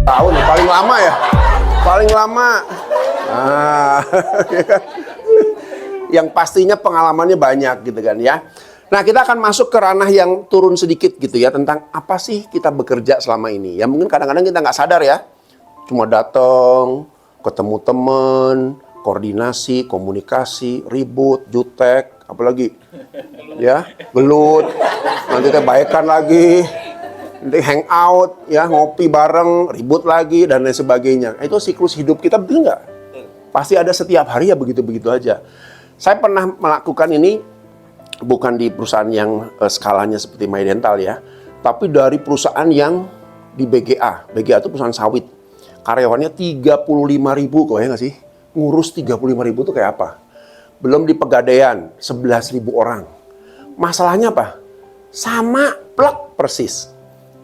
tahun, paling lama ya. Paling lama. Nah, yang pastinya pengalamannya banyak gitu kan ya. Nah, kita akan masuk ke ranah yang turun sedikit gitu ya, tentang apa sih kita bekerja selama ini. Ya mungkin kadang-kadang kita nggak sadar ya. Cuma datang, ketemu temen, koordinasi, komunikasi, ribut, jutek, apalagi ya, gelut, nanti kita baikan lagi, nanti hangout, ya ngopi bareng, ribut lagi dan lain sebagainya. Itu siklus hidup kita, betul nggak? Pasti ada setiap hari ya begitu-begitu aja. Saya pernah melakukan ini bukan di perusahaan yang skalanya seperti My Dental ya, tapi dari perusahaan yang di BGA. BGA itu perusahaan sawit. Karyawannya 35.000, kok ya nggak sih? Ngurus 35.000 itu kayak apa? Belum di Pegadaian, 11.000 orang. Masalahnya apa? Sama, plek, persis.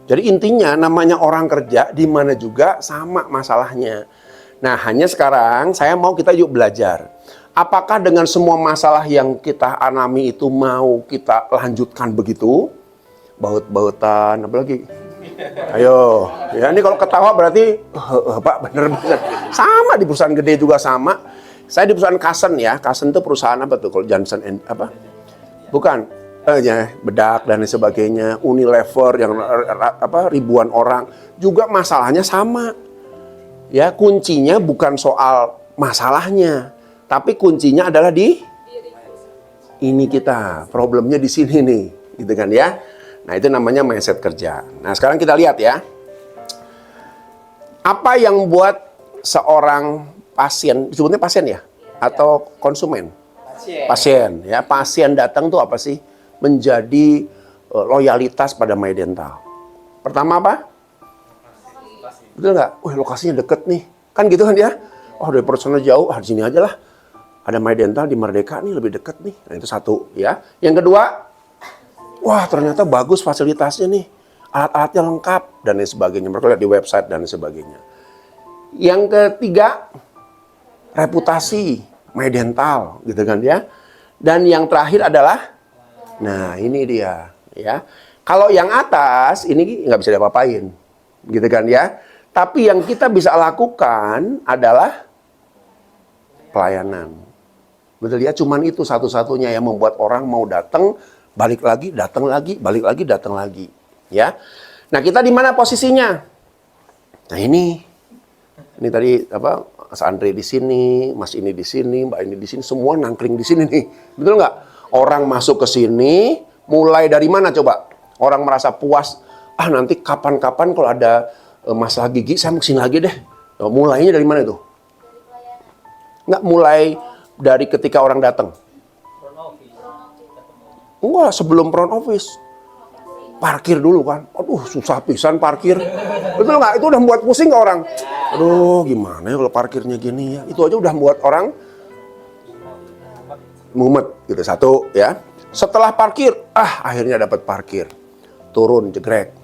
Jadi intinya namanya orang kerja, di mana juga sama masalahnya. Nah, hanya sekarang saya mau kita yuk belajar. Apakah dengan semua masalah yang kita alami itu mau kita lanjutkan begitu? Baut-bautan, apalagi? Ayo, ya ini kalau ketawa berarti, Pak bener-bener. Sama di perusahaan gede juga sama. Saya di perusahaan Kasen ya. Kasen itu perusahaan apa tuh? Kalau Johnson apa? Bukan. Ya, bedak dan sebagainya. Unilever yang apa ribuan orang. Juga masalahnya sama. Ya, kuncinya bukan soal masalahnya. Tapi kuncinya adalah di ini kita, problemnya di sini nih, gitu kan ya. Nah, itu namanya mindset kerja. Nah, sekarang kita lihat ya. Apa yang buat seorang pasien, sebutnya pasien ya? Atau konsumen? Pasien. Ya, pasien datang tuh apa sih? Menjadi loyalitas pada My Dental. Pertama apa? Betul nggak? Wah, lokasinya deket nih. Kan gitu kan ya? Oh, dari sana jauh, di sini aja lah. Ada My Dental di Merdeka nih, lebih dekat nih. Nah, itu satu ya. Yang kedua, wah ternyata bagus fasilitasnya nih. Alat-alatnya lengkap dan lain sebagainya. Mereka lihat di website dan lain sebagainya. Yang ketiga, reputasi My Dental gitu kan ya. Dan yang terakhir adalah, nah ini dia ya. Kalau yang atas ini nggak bisa diapa-apain gitu kan ya. Tapi yang kita bisa lakukan adalah pelayanan. Betul ya, cuman itu satu-satunya yang membuat orang mau datang, balik lagi, datang lagi, balik lagi, datang lagi. Ya. Nah, kita di mana posisinya? Nah, ini tadi apa? Mas Andre di sini, Mas ini di sini, Mbak ini di sini, semua nangkring di sini nih. Betul nggak? Orang masuk ke sini, mulai dari mana coba? Orang merasa puas, nanti kapan-kapan kalau ada masalah gigi, saya mau kesini lagi deh. Mulainya dari mana itu? Nggak mulai dari ketika orang datang. Enggak, sebelum front office. Parkir dulu kan. Aduh, susah pisan parkir. Betul nggak? Itu udah membuat pusing ke orang. Aduh, gimana ya kalau parkirnya gini ya. Itu aja udah membuat orang mumet gitu. Satu ya. Setelah parkir, akhirnya dapat parkir. Turun, jegrek.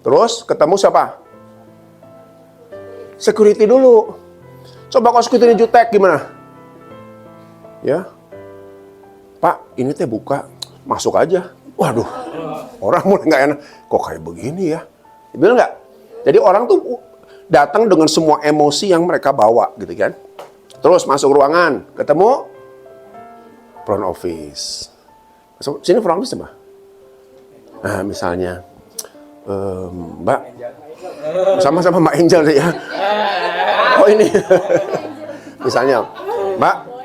Terus ketemu siapa? Security dulu. Coba kalau security jutek gimana? Ya, Pak, ini teh buka, masuk aja. Waduh, orang mulai nggak enak. Kok kayak begini ya? Bener nggak? Jadi orang tuh datang dengan semua emosi yang mereka bawa, gitu kan? Terus masuk ruangan, ketemu front office. Sini front office apa? Nah, misalnya, Mbak, sama-sama Mbak Angel deh ya. Oh ini, misalnya, Mbak.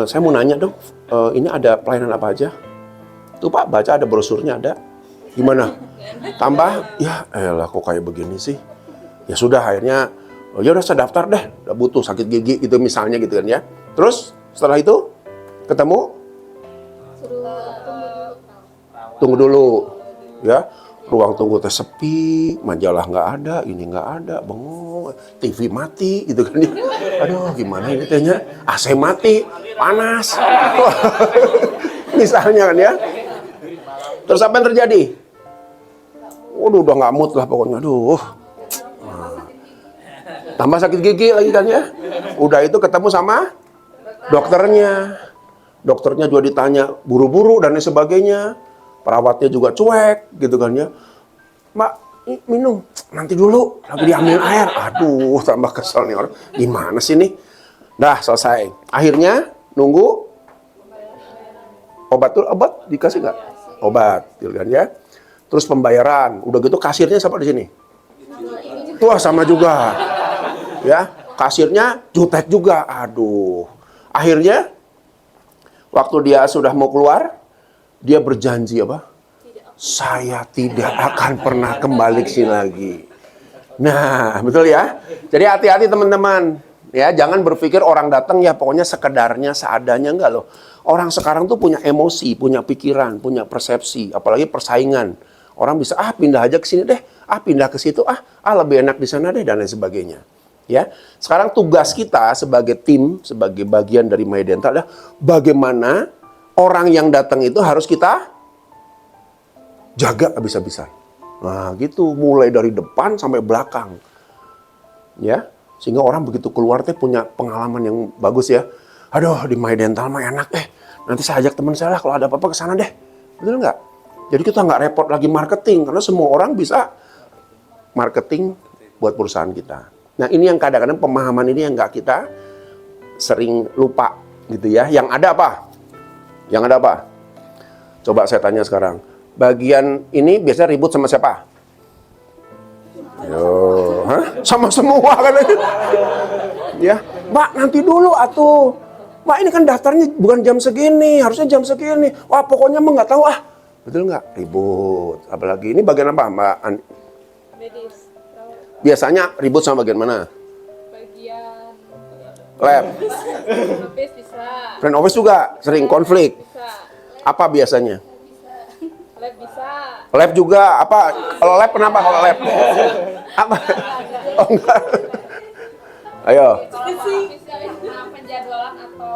Saya mau nanya dong, ini ada pelayanan apa aja? Tuh Pak, baca ada brosurnya ada. Gimana? Tambah? Ya elah kok kayak begini sih. Ya sudah akhirnya, ya udah saya daftar deh. Udah butuh sakit gigi gitu misalnya gitu kan ya. Terus setelah itu ketemu? Tunggu dulu. Ya, ruang tunggu teh sepi, majalah nggak ada, ini nggak ada, bengong, TV mati gitu kan ya. Aduh gimana ini tehnya, AC mati, panas. Misalnya kan ya. Terus apa yang terjadi? Waduh udah nggak mood lah pokoknya, aduh. Tambah sakit gigi lagi kan ya. Udah itu ketemu sama dokternya. Dokternya juga ditanya buru-buru dan lain sebagainya. Perawatnya juga cuek gitu kan ya. Mbak, minum. Nanti dulu, lagi diambil air. Aduh, tambah kesel nih orang. Gimana sih nih? Dah, selesai. Akhirnya, nunggu. Obat dikasih nggak? Obat, gitu kan ya. Terus pembayaran. Udah gitu kasirnya siapa di sini? Wah, sama juga. Ya, kasirnya jutek juga. Aduh. Akhirnya, waktu dia sudah mau keluar, dia berjanji apa? Saya tidak akan pernah kembali ke sini lagi. Nah, betul ya? Jadi hati-hati teman-teman. Ya, jangan berpikir orang datang ya pokoknya sekedarnya, seadanya, enggak loh. Orang sekarang tuh punya emosi, punya pikiran, punya persepsi, apalagi persaingan. Orang bisa pindah aja ke sini deh, pindah ke situ, lebih enak di sana deh dan lain sebagainya. Ya, sekarang tugas kita sebagai tim, sebagai bagian dari My Dental adalah bagaimana orang yang datang itu harus kita jaga habis-habisan. Nah, gitu, mulai dari depan sampai belakang. Ya, sehingga orang begitu keluar teh punya pengalaman yang bagus ya. Aduh, di My Dental mah enak nanti saya ajak teman saya lah kalau ada apa-apa ke sana deh. Betul nggak? Jadi kita nggak repot lagi marketing karena semua orang bisa marketing buat perusahaan kita. Nah, ini yang kadang-kadang pemahaman ini yang nggak kita sering lupa gitu ya. Yang ada apa? Yang ada apa? Coba saya tanya sekarang. Bagian ini biasanya ribut sama siapa? Yo, sama semua kan? Ya, Mbak nanti dulu atuh. Mbak ini kan daftarnya bukan jam segini, harusnya jam segini. Wah pokoknya Mbak nggak tahu Betul nggak? Ribut. Apalagi ini bagian apa Mbak? Medis. Biasanya ribut sama bagian mana? Bagian Lab. office bisa. Front office juga sering konflik. Bisa. Apa biasanya? Lab bisa. Lab juga apa? Kalau lab kenapa kalau lab? Apa? Oh enggak. Ayo. Penjadwalan atau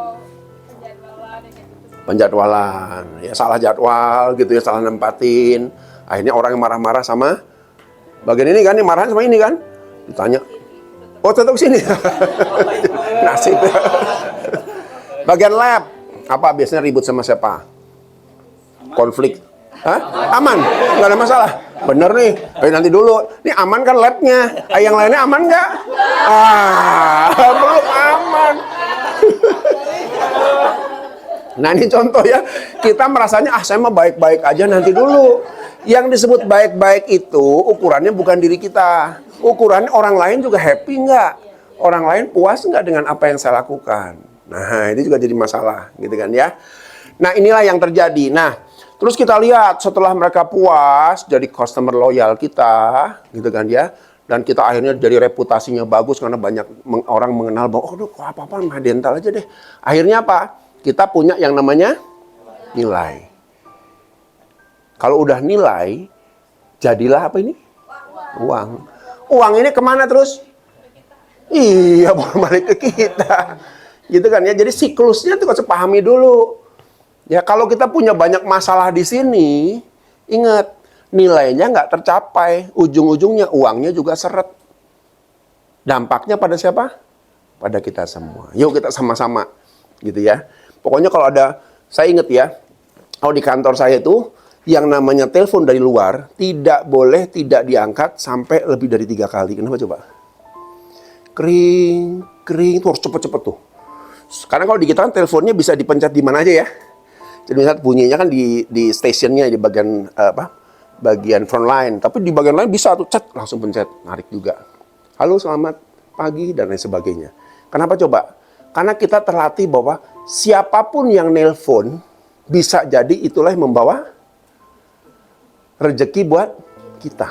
penjadwalan gitu. Penjadwalan, ya salah jadwal gitu ya, salah nempatin. Akhirnya orang yang marah-marah sama bagian ini kan, yang marahan sama ini kan. Ditanya, oh tetap sini. Nasib. Bagian lab, apa biasanya ribut sama siapa? Konflik. Aman, nggak ada masalah. Bener nih, nanti dulu. Ini aman kan labnya? Yang lainnya aman nggak? Belum aman. Nah ini contoh ya, kita merasanya saya mah baik-baik aja nanti dulu. Yang disebut baik-baik itu ukurannya bukan diri kita. Ukurannya orang lain juga happy nggak? Orang lain puas nggak dengan apa yang saya lakukan? Nah ini juga jadi masalah gitu kan ya. Nah inilah yang terjadi. Nah terus kita lihat setelah mereka puas jadi customer loyal kita gitu kan ya. Dan kita akhirnya jadi reputasinya bagus karena banyak orang mengenal bahwa apa-apa My Dental aja deh. Akhirnya apa? Kita punya yang namanya nilai. Kalau udah nilai, jadilah apa ini? Uang. Uang ini kemana terus? Iya, balik ke kita. Gitu kan ya. Jadi siklusnya tuh harus pahami dulu. Ya kalau kita punya banyak masalah di sini, ingat nilainya nggak tercapai, ujung-ujungnya uangnya juga seret. Dampaknya pada siapa? Pada kita semua. Yuk kita sama-sama, gitu ya. Pokoknya kalau ada, saya ingat ya, kalau di kantor saya itu, yang namanya telepon dari luar, tidak boleh tidak diangkat sampai lebih dari 3 kali. Kenapa coba? Kering, itu harus cepet-cepet tuh. Karena kalau di kita kan teleponnya bisa dipencet di mana aja ya. Jadi misalnya bunyinya kan di stationnya, di bagian bagian front line. Tapi di bagian lain bisa tuh, langsung pencet, narik juga. Halo, selamat pagi, dan lain sebagainya. Kenapa coba? Karena kita terlatih bahwa siapapun yang nelpon bisa jadi itulah yang membawa rezeki buat kita.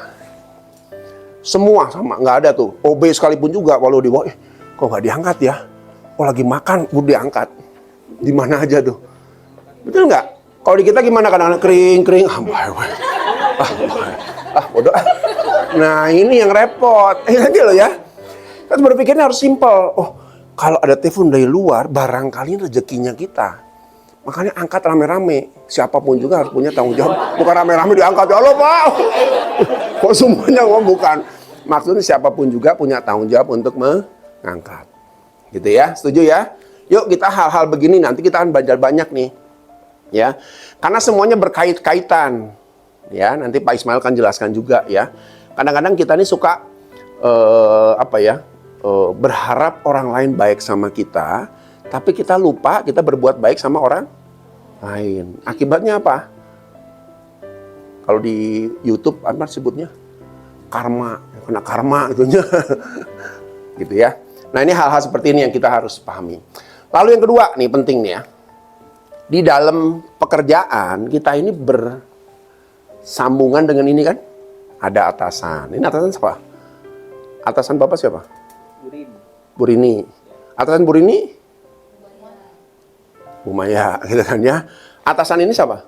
Semua sama, nggak ada tuh. OB sekalipun juga kalau di bawah, kok nggak diangkat ya? Oh lagi makan, udah diangkat. Di mana aja tuh? Betul nggak? Kalau di kita gimana kadang-kadang kering. Bodoh. Nah ini yang repot. Nanti loh ya. Kita berpikirnya harus simpel. Oh kalau ada telepon dari luar, barangkali rezekinya kita. Makanya angkat rame-rame. Siapapun juga harus punya tanggung jawab. Bukan rame-rame diangkat. Halo Pak. Kok semuanya bukan. Maksudnya siapapun juga punya tanggung jawab untuk mengangkat. Gitu ya, setuju ya? Yuk kita hal-hal begini nanti kita akan belajar banyak nih. Ya, karena semuanya berkait-kaitan. Ya, nanti Pak Ismail akan jelaskan juga ya. Kadang-kadang kita ini suka berharap orang lain baik sama kita, tapi kita lupa kita berbuat baik sama orang lain. Akibatnya apa? Kalau di YouTube apa sebutnya? Karma, kena karma itunya. Gitu ya. Nah, ini hal-hal seperti ini yang kita harus pahami. Lalu yang kedua nih penting nih ya. Di dalam pekerjaan kita ini bersambungan dengan ini kan? Ada atasan. Ini atasan siapa? Atasan Bapak siapa? Burini. Atasan Burini? Bu Maya, gitu kan ya. Atasan ini siapa?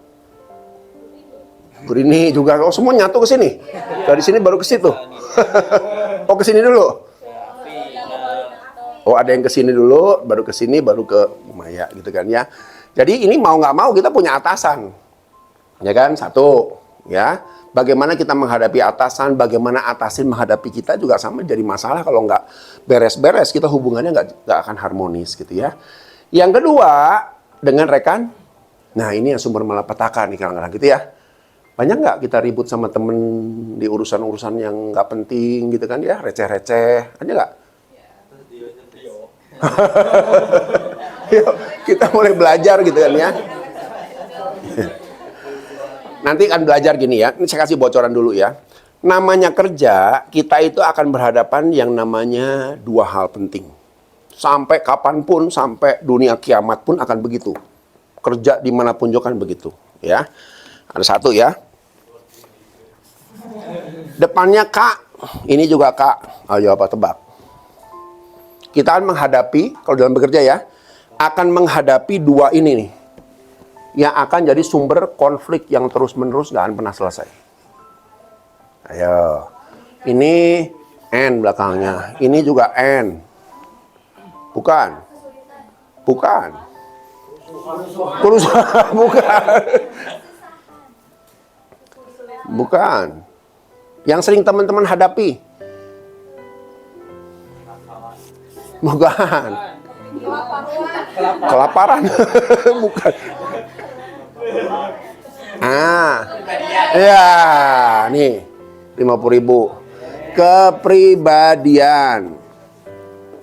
Burini juga. Oh, semua nyatu ke sini. Dari sini baru ke situ. Oh, ke sini dulu. Oh, ada yang ke sini dulu, baru ke sini, baru ke Bu Maya, gitu kan ya. Jadi ini mau nggak mau kita punya atasan. Ya kan? Satu, ya. Bagaimana kita menghadapi atasan, bagaimana atasin menghadapi kita juga sama jadi masalah kalau nggak beres-beres, kita hubungannya nggak akan harmonis gitu ya. Yang kedua, dengan rekan, nah ini yang sumber malapetaka nih kadang-kadang gitu ya. Banyak nggak kita ribut sama temen di urusan-urusan yang nggak penting gitu kan ya, receh-receh, ada nggak? Yuk, kita mulai belajar gitu kan ya. Nanti akan belajar gini ya, ini saya kasih bocoran dulu ya. Namanya kerja, kita itu akan berhadapan yang namanya dua hal penting. Sampai kapanpun, sampai dunia kiamat pun akan begitu. Kerja dimanapun juga kan begitu. Ya, ada satu ya. Depannya K, ini juga K. Ayo apa tebak? Kita akan menghadapi, kalau dalam bekerja ya, akan menghadapi dua ini nih. Yang akan jadi sumber konflik yang terus-menerus gak akan pernah selesai. Ayo. Ini N belakangnya. Ini juga N. Bukan. Bukan. Kerusuhan. Bukan. Bukan. Yang sering teman-teman hadapi. Bukan. Kelaparan. Bukan. Ya, nih 50.000. Kepribadian.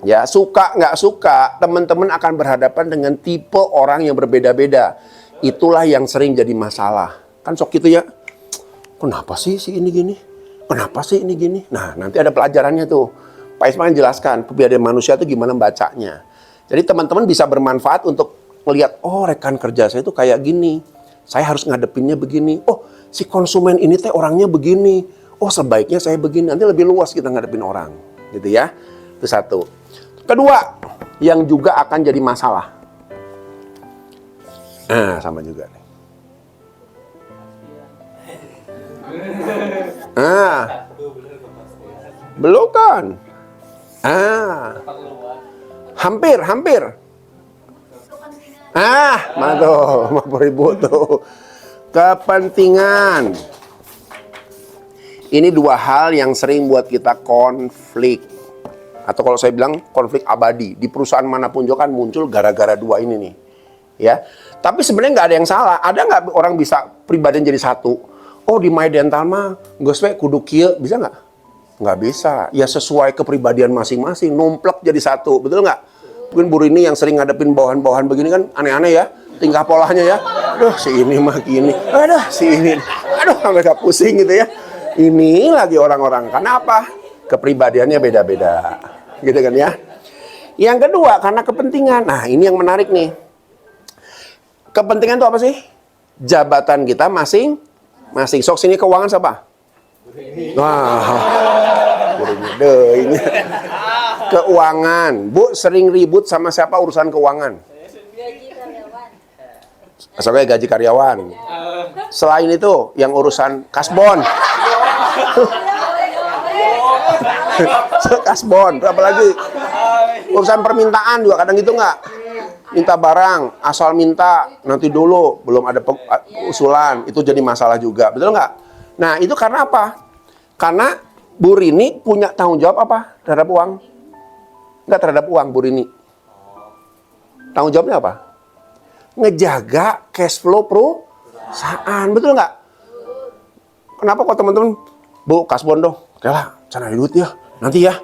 Ya, suka nggak suka, teman-teman akan berhadapan dengan tipe orang yang berbeda-beda. Itulah yang sering jadi masalah. Kan sok gitu ya. Kenapa sih si ini gini? Kenapa sih ini gini? Nah, nanti ada pelajarannya tuh. Pak Ismail jelaskan kepribadian manusia itu gimana bacanya. Jadi teman-teman bisa bermanfaat untuk melihat, oh rekan kerja saya itu kayak gini. Saya harus ngadepinnya begini. Oh, si konsumen ini teh orangnya begini. Oh, sebaiknya saya begini. Nanti lebih luas kita ngadepin orang. Gitu ya. Itu satu. Kedua, yang juga akan jadi masalah. Nah, sama juga nih. Belum kan? Hampir. Mana tuh? 50.000 tuh. Kepentingan. Ini dua hal yang sering buat kita konflik. Atau kalau saya bilang konflik abadi. Di perusahaan manapun juga kan muncul gara-gara dua ini nih. Ya. Tapi sebenarnya nggak ada yang salah. Ada nggak orang bisa pribadian jadi satu? Oh, di My Dental mah geus we kudu kieu, bisa nggak? Nggak bisa. Ya sesuai kepribadian masing-masing. Numplek jadi satu. Betul nggak? Mungkin Burini yang sering ngadepin bawahan-bawahan begini kan aneh-aneh ya. Tingkah polanya ya. Aduh, si ini mah gini. Aduh, si ini. Aduh, sampai gak pusing gitu ya. Ini lagi orang-orang. Kenapa? Kepribadiannya beda-beda. Gitu kan ya. Yang kedua, karena kepentingan. Nah, ini yang menarik nih. Kepentingan itu apa sih? Jabatan kita masing-masing. Sok sini keuangan siapa? Wah. Burini deuing. Keuangan. Bu, sering ribut sama siapa urusan keuangan? Gaji karyawan. Soalnya gaji karyawan. Selain itu, yang urusan kasbon. Kasbon, apalagi urusan permintaan juga kadang gitu nggak? Minta barang, asal minta, nanti dulu, belum ada usulan, itu jadi masalah juga, betul nggak? Nah, itu karena apa? Karena Bu Rini punya tanggung jawab apa terhadap uang? Nggak terhadap uang, Bu Rini. Tanggung jawabnya apa? Ngejaga cash flow perusahaan, betul nggak? Kenapa kok teman-teman, Bu, kasbon dong, Oke lah, cari duit ya, nanti ya.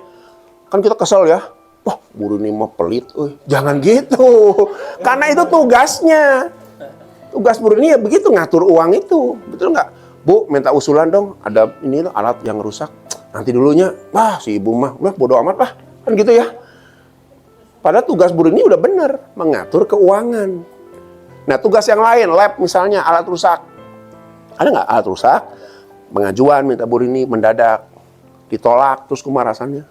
Kan kita kesel ya. Wah, Bu Rini mah pelit. Jangan gitu. Karena itu tugasnya. Tugas Bu Rini ya begitu, ngatur uang itu. Betul nggak? Bu, minta usulan dong. Ada ini alat yang rusak. Nanti dulunya. Wah, si ibu mah, udah bodo amat lah. Kan gitu ya. Padahal tugas Bu Rini udah bener. Mengatur keuangan. Nah, tugas yang lain, lab misalnya, alat rusak. Ada nggak alat rusak? Pengajuan minta Bu Rini mendadak. Ditolak, terus kumarasannya.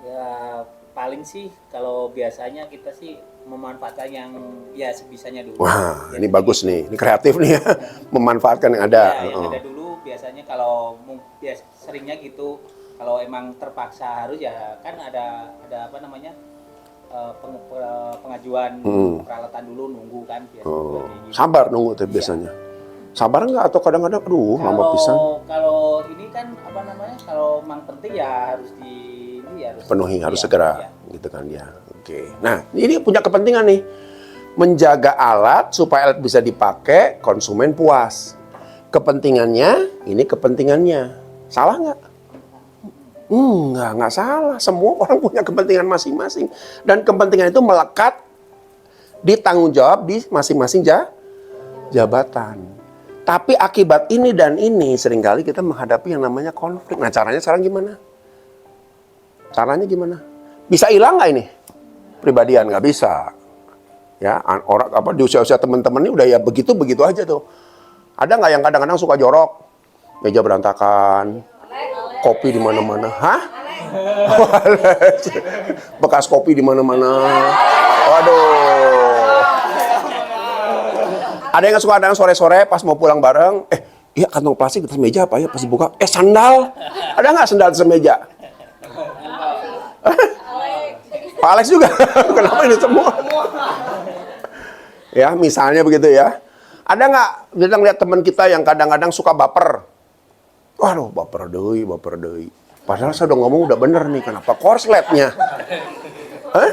Ya paling sih kalau biasanya kita sih memanfaatkan yang ya sebisanya dulu. Wah, Ya, ini bagus nih. Ini kreatif nih ya. Memanfaatkan yang ada. Ya, yang ada dulu biasanya kalau ya, seringnya gitu. Kalau emang terpaksa harus ya kan ada apa namanya pengajuan peralatan dulu nunggu kan biasanya. Kayak gitu. Sabar nunggu tuh biasanya. Sabar nggak atau kadang-kadang aduh lama pisan. Kalau ini kan apa namanya kalau memang penting ya harus Penuhi, harus ya, segera ya. gitu kan ya. Oke. Nah, ini punya kepentingan nih. Menjaga alat supaya alat bisa dipakai, konsumen puas. Kepentingannya, ini kepentingannya. Salah nggak? Nggak salah. Semua orang punya kepentingan masing-masing. Dan kepentingan itu melekat di tanggung jawab di masing-masing jabatan. Tapi akibat ini dan ini seringkali kita menghadapi yang namanya konflik. Nah, caranya sekarang gimana? Caranya gimana? Bisa hilang nggak ini? Pribadian nggak bisa. Ya, orang apa di usia-usia teman-teman ini udah ya begitu-begitu aja tuh. Ada nggak yang kadang-kadang suka jorok? Meja berantakan, kopi di mana-mana. Hah? Bekas kopi di mana-mana. Waduh. Ada yang suka kadang sore-sore pas mau pulang bareng, iya kantong plastik di atas meja apa ya pas dibuka? Sandal. Ada nggak sandal di atas meja? Pak Alex juga. Kenapa ini semua? Ya, misalnya begitu ya. Ada nggak kita ngeliat teman kita yang kadang-kadang suka baper? Waduh, baper deui. Padahal saya udah ngomong udah bener nih, kenapa korsletnya? Hah?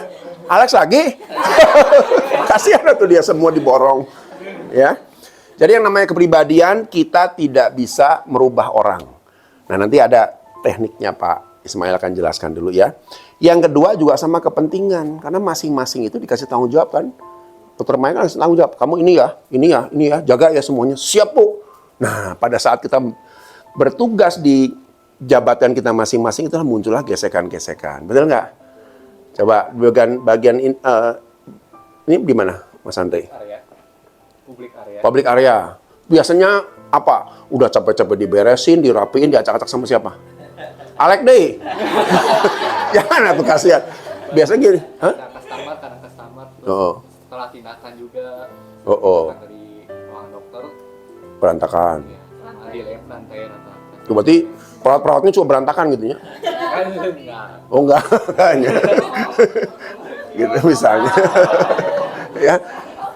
Alex lagi? Kasihan tuh dia semua diborong. Ya. Jadi yang namanya kepribadian kita tidak bisa merubah orang. Nah, nanti ada tekniknya Pak Ismail akan jelaskan dulu ya. Yang kedua juga sama kepentingan, karena masing-masing itu dikasih tanggung jawab kan. Dokter Maya kan tanggung jawab, kamu ini ya, jaga ya semuanya. Siap Bu. Nah, pada saat kita bertugas di jabatan kita masing-masing itulah muncullah gesekan-gesekan. Betul nggak? Coba bagian ini di mana Mas Andre? Public area. Biasanya apa? Udah capek-capek diberesin, dirapiin, diacak-acak sama siapa? Alek deh. Jangan tuh kasihan. Biasanya gini, hah? Kadang customer, terus Oh. setelah tindakan juga Oh. dari ruangan dokter, Berantakan. ya, di lab lantai rata-rata. Tuh, berarti perawat-perawatnya cuma berantakan gitu ya? Kan enggak. Oh enggak, kayaknya. Gitu misalnya. Ya.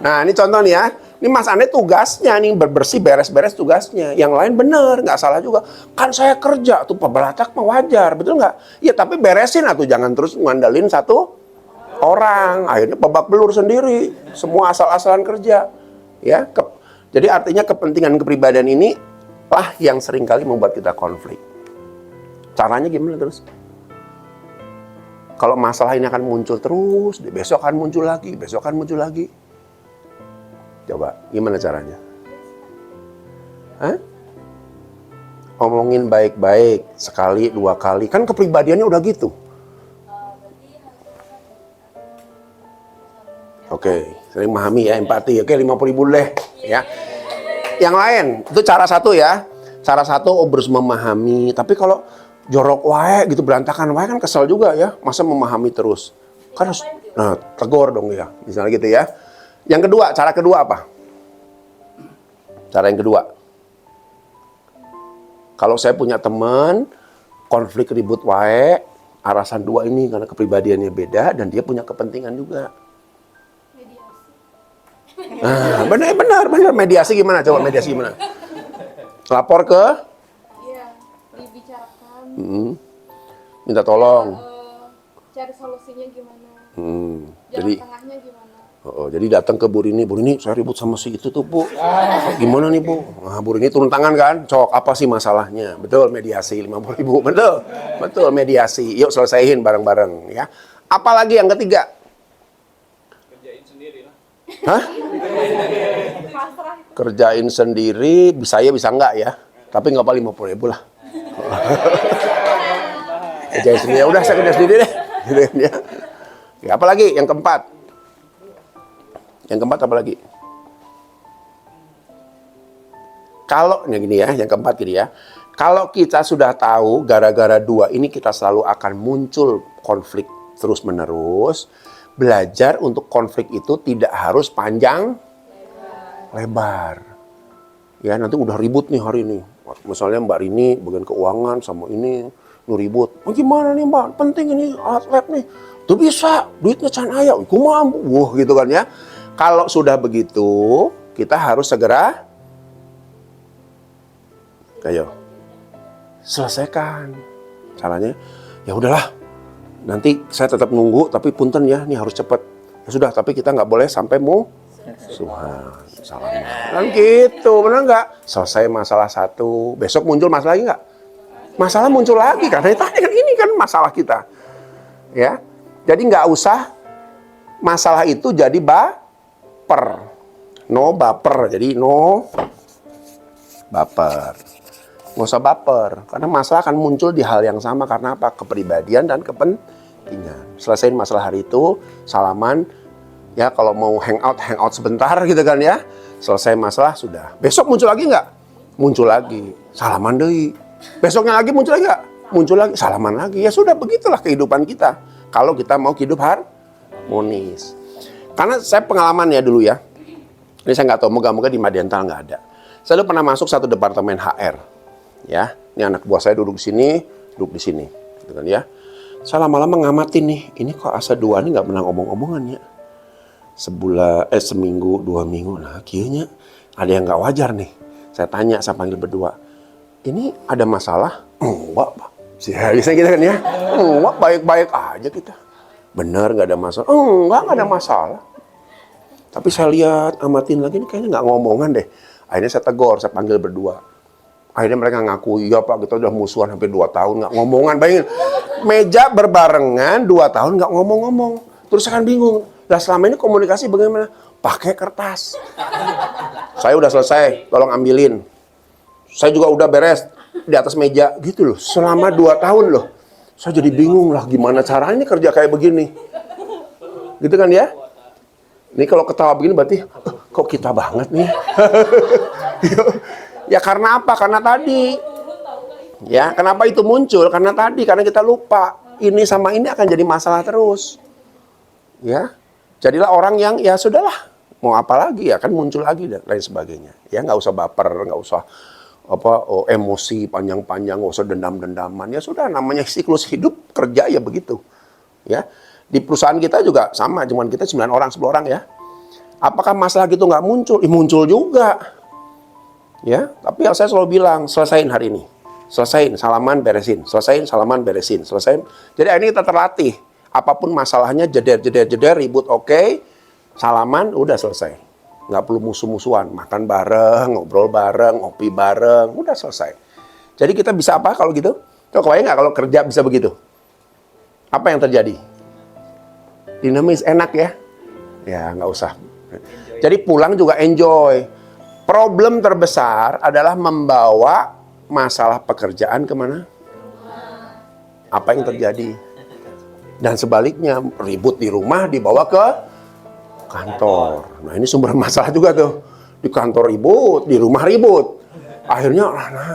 Nah, ini contoh nih ya. Ini Mas Ane tugasnya nih bersih beres-beres tugasnya. Yang lain bener, nggak salah juga. Kan saya kerja tuh pebelatak mah wajar, betul nggak? Iya tapi beresin atau jangan terus ngandalin satu orang. Akhirnya babak belur sendiri. Semua asal-asalan kerja. Ya. Jadi artinya kepentingan kepribadian ini lah yang seringkali membuat kita konflik. Caranya gimana terus? Kalau masalah ini akan muncul terus, besok akan muncul lagi, besok akan muncul lagi. Coba, gimana caranya? Hah? Omongin baik-baik, sekali, dua kali. Kan kepribadiannya udah gitu. Oke, sering memahami ya, empati. Oke, 50.000 deh. Ya. Yang lain, itu cara satu ya. Cara satu, berusaha memahami. Tapi kalau jorok wae gitu, berantakan wae kan kesel juga ya. Masa memahami terus? Kan harus, nah, tegur dong ya. Misalnya gitu ya. Yang kedua, cara kedua apa? Cara yang kedua. Kalau saya punya teman, konflik ribut wae, alasan dua ini karena kepribadiannya beda dan dia punya kepentingan juga. Nah, benar mediasi gimana? Coba mediasi gimana? Lapor ke? Iya, dibicarakan. Minta tolong. Cari solusinya gimana? Hmm, Jalan jadi tengahnya gimana? Oh, jadi datang ke Bu Rini saya ribut sama si itu tuh Bu. Gimana nih Bu? Nah, Bu Rini turun tangan kan, cok apa sih masalahnya? Betul, mediasi 50.000, betul mediasi. Yuk selesaiin bareng-bareng ya. Apalagi yang ketiga? Kerjain sendiri lah. Hah? Kerjain sendiri, bisa ya bisa enggak ya? Tapi nggak apa 50.000 lah. Kerjain sendiri, udah saya kerja sendiri deh. Gitu kan ya. Ya, apalagi yang keempat? Yang keempat apa lagi? Kalau gini ya, yang keempat gini ya. Kalau kita sudah tahu gara-gara dua ini kita selalu akan muncul konflik terus-menerus, belajar untuk konflik itu tidak harus panjang lebar. Ya, nanti udah ribut nih hari ini. Misalnya Mbak Rini bagian keuangan sama ini ribut. Oh, gimana nih Mbak? Penting ini alat lab nih. Tuh bisa, duitnya can aya. Kumaha gitu kan ya. Kalau sudah begitu, kita harus segera selesaikan. Caranya, ya udahlah. Nanti saya tetap nunggu, tapi punten ya, ini harus cepat. Ya sudah, tapi kita nggak boleh sampai musuhan. Dan gitu, benar nggak? Selesai masalah satu, besok muncul masalah lagi nggak? Masalah muncul lagi, karena tadi kan ini kan masalah kita. Ya, jadi nggak usah masalah itu jadi no baper, jadi no baper. Nggak usah baper, karena masalah akan muncul di hal yang sama. Karena apa? Kepribadian dan kepentingan. Selesaiin masalah hari itu, salaman, ya kalau mau hangout sebentar gitu kan ya. Selesai masalah, sudah. Besok muncul lagi nggak? Muncul lagi, salaman deh. Besoknya lagi muncul lagi nggak? Muncul lagi, salaman lagi. Ya sudah, begitulah kehidupan kita. Kalau kita mau hidup harmonis. Karena saya pengalaman ya dulu ya. Ini saya nggak tahu, moga-moga di Madiantal nggak ada. Saya dulu pernah masuk satu departemen HR. Ya, ini anak buah saya duduk di sini, duduk di sini. Gitu kan ya. Saya lama-lama ngamatin nih, ini kok asa dua ini nggak pernah ngomong-omongan ya. Seminggu, 2 minggu. Nah, kayaknya ada yang nggak wajar nih. Saya tanya, saya panggil berdua. Ini ada masalah? Enggak, Pak. Bisa gitu kan ya. Enggak, baik-baik aja kita. Bener nggak ada masalah? Nggak ada masalah. Tapi saya lihat, amatin lagi, ini kayaknya nggak ngomongan deh. Akhirnya saya tegur, saya panggil berdua. Akhirnya mereka ngaku, iya Pak, kita udah musuhan hampir 2 tahun, nggak ngomongan. Bayangin, meja berbarengan 2 tahun nggak ngomong-ngomong. Terus saya kan bingung, lah selama ini komunikasi bagaimana? Pakai kertas. Saya udah selesai, tolong ambilin. Saya juga udah beres di atas meja, gitu loh. Selama 2 tahun loh. Saya jadi bingung lah, gimana caranya kerja kayak begini. Gitu kan ya? Ini kalau ketawa begini berarti, kok kita banget nih. Ya karena apa? Karena tadi. Ya, kenapa itu muncul? Karena kita lupa. Ini sama ini akan jadi masalah terus. Ya, jadilah orang yang ya sudahlah. Mau apa lagi ya, kan muncul lagi dan lain sebagainya. Ya nggak usah baper, nggak usah emosi panjang-panjang, nggak usah dendam-dendaman. Ya sudah, namanya siklus hidup kerja ya begitu. Ya, di perusahaan kita juga sama, cuman kita 9 orang, 10 orang ya. Apakah masalah gitu nggak muncul? Muncul juga. Ya, tapi yang saya selalu bilang, selesain hari ini. Selesain, salaman beresin. Selesain, salaman beresin. Selesain. Jadi ini kita terlatih. Apapun masalahnya, jeder, ribut, oke. Salaman, udah selesai. Nggak perlu musuh-musuhan. Makan bareng, ngobrol bareng, ngopi bareng. Udah selesai. Jadi kita bisa apa kalau gitu? Coba kebayang nggak kalau kerja bisa begitu? Apa yang terjadi? Dinamis, enak ya? Ya, nggak usah. Jadi pulang juga enjoy. Problem terbesar adalah membawa masalah pekerjaan kemana? Apa yang terjadi? Dan sebaliknya, ribut di rumah dibawa ke kantor. Nah ini sumber masalah juga tuh. Di kantor ribut, di rumah ribut. Akhirnya,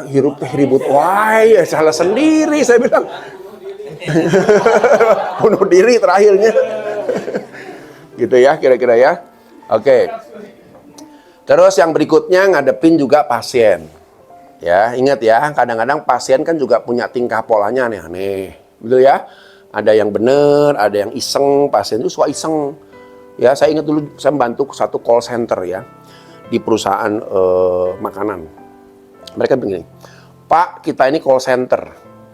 hirup ribut. Wah, ya salah sendiri saya bilang. Bunuh diri terakhirnya. Gitu ya, kira-kira ya. Oke. Terus yang berikutnya ngadepin juga pasien. Ya, ingat ya, kadang-kadang pasien kan juga punya tingkah polanya aneh-aneh. Betul ya? Ada yang bener, ada yang iseng, pasien itu suka iseng. Ya, saya ingat dulu saya membantu satu call center ya di perusahaan makanan. Mereka begini, Pak, kita ini call center,